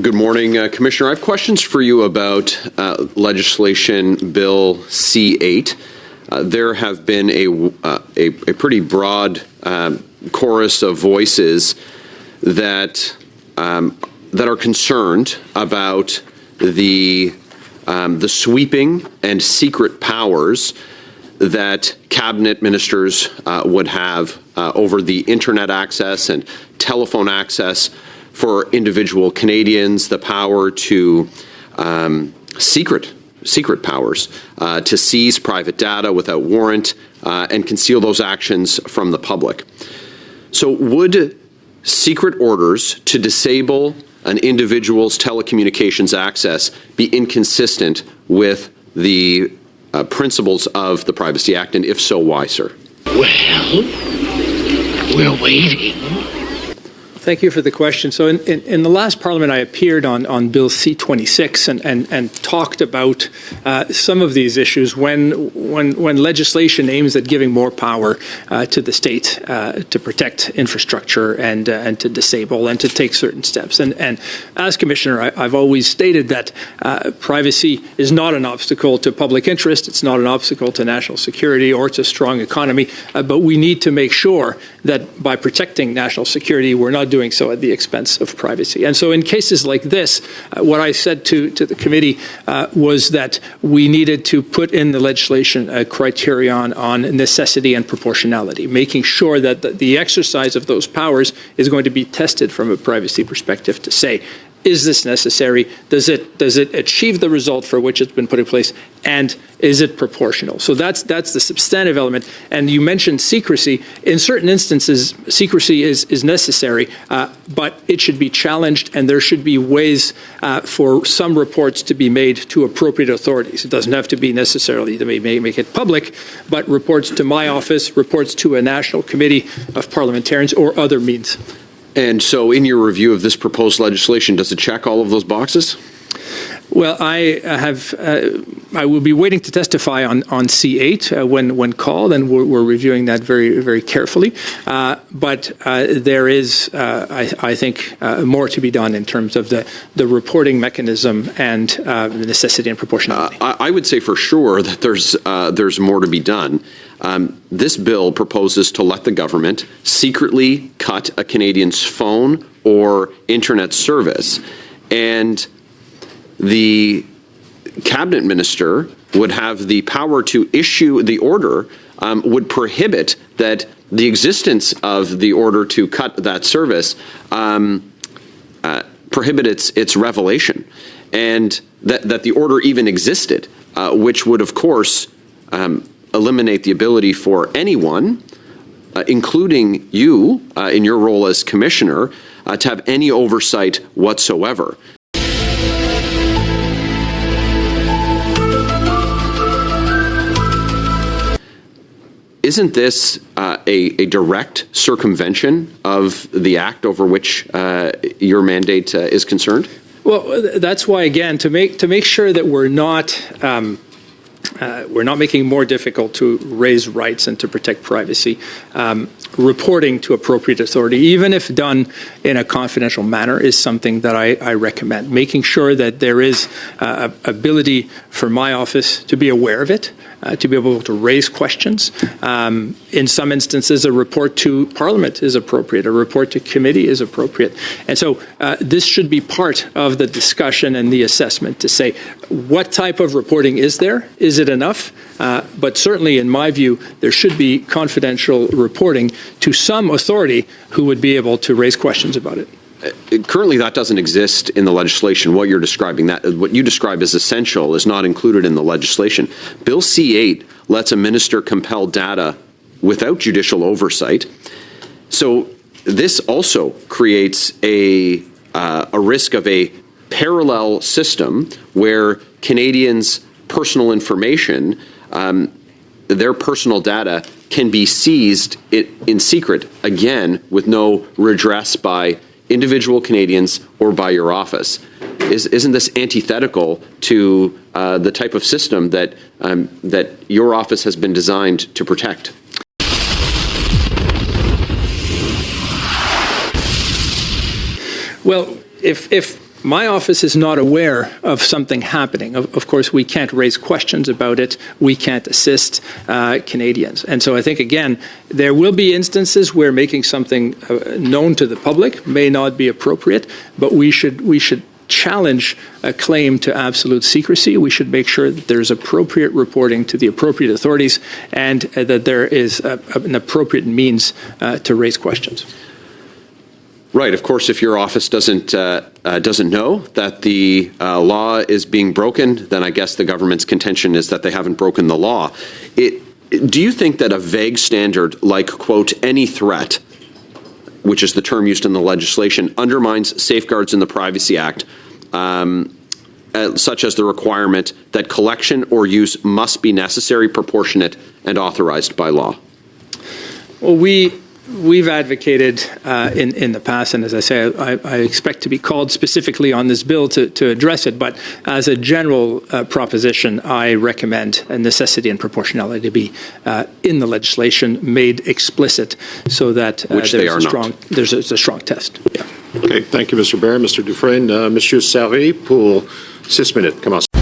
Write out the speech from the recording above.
Good morning, Commissioner. I have questions for you about legislation Bill C-8. There have been a pretty broad chorus of voices that are concerned about the sweeping and secret powers that cabinet ministers would have over the internet access and telephone access for individual Canadians, the power to secret powers to seize private data without warrant and conceal those actions from the public. So would secret orders to disable an individual's telecommunications access be inconsistent with the principles of the Privacy Act, and if so, why, sir? Well, we're waiting. Thank you for the question. So in the last Parliament, I appeared on Bill C-26 and talked about some of these issues when legislation aims at giving more power to the state to protect infrastructure and to disable and to take certain steps. And as Commissioner, I've always stated that privacy is not an obstacle to public interest. It's not an obstacle to national security or to strong economy. But we need to make sure that by protecting national security, we're not doing so at the expense of privacy. And so in cases like this, what I said to the committee was that we needed to put in the legislation a criterion on necessity and proportionality, making sure that the exercise of those powers is going to be tested from a privacy perspective to say, is this necessary? Does it achieve the result for which it's been put in place? And is it proportional? So that's the substantive element. And you mentioned secrecy. In certain instances, secrecy is necessary, but it should be challenged, and there should be ways for some reports to be made to appropriate authorities. It doesn't have to be necessarily to make it public, but reports to my office, reports to a national committee of parliamentarians, or other means. And so in your review of this proposed legislation, does it check all of those boxes? Well, I will be waiting to testify on C8 when called, and we're reviewing that very, very carefully. But there is, I think, more to be done in terms of the reporting mechanism and the necessity and proportionality. I would say for sure that there's more to be done. This bill proposes to let the government secretly cut a Canadian's phone or internet service, and the cabinet minister would have the power to issue the order, would prohibit that the existence of the order to cut that service prohibit its revelation, and that the order even existed, which would, of course, eliminate the ability for anyone, including you in your role as commissioner, to have any oversight whatsoever. Isn't this a direct circumvention of the act over which your mandate is concerned? Well, that's why, again, to make sure that we're not making it more difficult to raise rights and to protect privacy, reporting to appropriate authority, even if done in a confidential manner, is something that I recommend. Making sure that there is ability for my office to be aware of it, to be able to raise questions. In some instances, a report to Parliament is appropriate. A report to committee is appropriate. And so this should be part of the discussion and the assessment to say, what type of reporting is there? Is it enough? But certainly, in my view, there should be confidential reporting to some authority who would be able to raise questions about it. Currently, that doesn't exist in the legislation. What you describe as essential is not included in the legislation. Bill C-8 lets a minister compel data without judicial oversight. So this also creates a risk of a parallel system where Canadians' personal information, their personal data, can be seized in secret, again, with no redress by individual Canadians or by your office. Isn't this antithetical to the type of system that your office has been designed to protect? Well, if My office is not aware of something happening. Of course, we can't raise questions about it. We can't assist Canadians. And so I think, again, there will be instances where making something known to the public may not be appropriate, but we should challenge a claim to absolute secrecy. We should make sure that there's appropriate reporting to the appropriate authorities and that there is an appropriate means to raise questions. Right. Of course, if your office doesn't know that the law is being broken, then I guess the government's contention is that they haven't broken the law. Do you think that a vague standard like, quote, any threat, which is the term used in the legislation, undermines safeguards in the Privacy Act, such as the requirement that collection or use must be necessary, proportionate, and authorized by law? Well, we've advocated in the past, and as I say, I expect to be called specifically on this bill to address it, but as a general proposition, I recommend a necessity and proportionality to be in the legislation, made explicit, so that there's a strong test. Yeah. Okay, thank you, Mr. Barron. Mr. Dufresne, Monsieur Sarré, pour 6 minutes. Commencez.